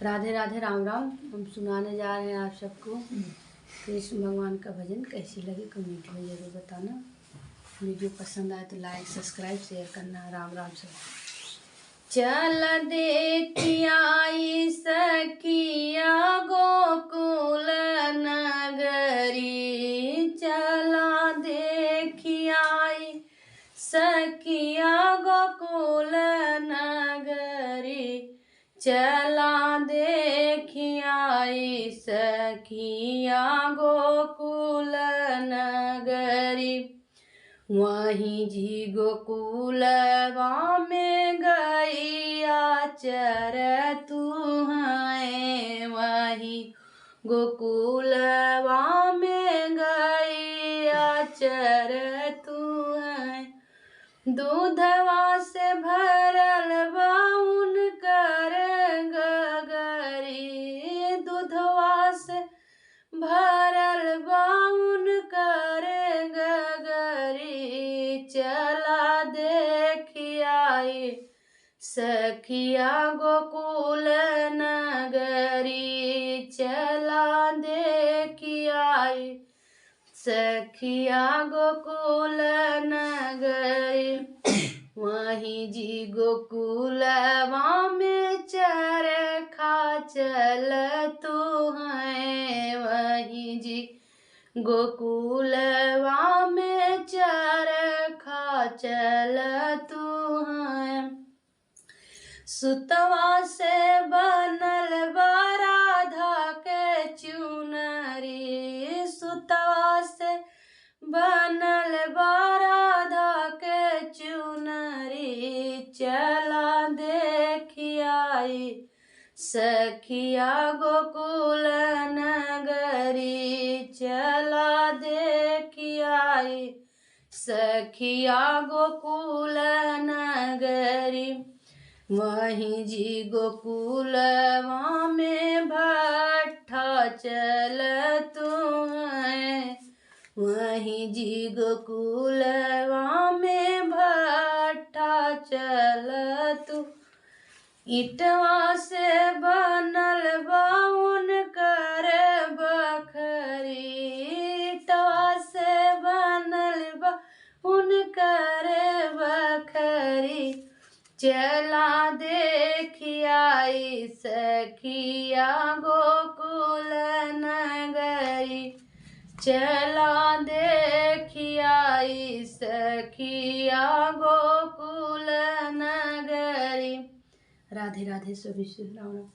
राधे राधे, राम राम। हम सुनाने जा रहे हैं आप सबको कृष्ण भगवान का भजन। कैसी लगी कमेंट में ज़रूर बताना। वीडियो पसंद आए तो लाइक सब्सक्राइब शेयर करना। राम राम सब। चल देखियाई सखिया गोकुल नगरी, चला देखियाई सखिया गोकुल नगरी, चला देखियाई सखिया गोकुल नगरी। वहीं जी गोकुलवा में गैया चरतु हैं, वहीं गोकुलवा में गैया चरतु हैं। दूधवा से भरल बाउन कर गगरी, दूधवा से भरल बाउन कर गगरी। चला देखियाई सखिया गोकुल नगरी, चला देखियाई सखिया गोकुल नगरी। वहीं जी गोकुलवा में चरखा चलतु हैं, वहीं जी गोकुलवा में चरखा चलतु हैं। सुतवा से बनल राधा के चुनरी, सुतवा से बनल राधा के चुनरी। चला देखियाई सखिया गोकुल नगरी, चला देखियाई सखिया गोकुल नगरी। वहीं जी गोकुलवा में भट्ठा चलतु हैं, वहीं जी गोकुलवा में भट्ठा चलतु। ईटवा से बनल बाउन कर बखरी, ईटवा से बनल बाउन कर बखरी। चला देखियाई सखिया गोकुल नगरी, चला देखियाई सखिया गोकुल नगरी। राधे राधे, सभी सुनाओ।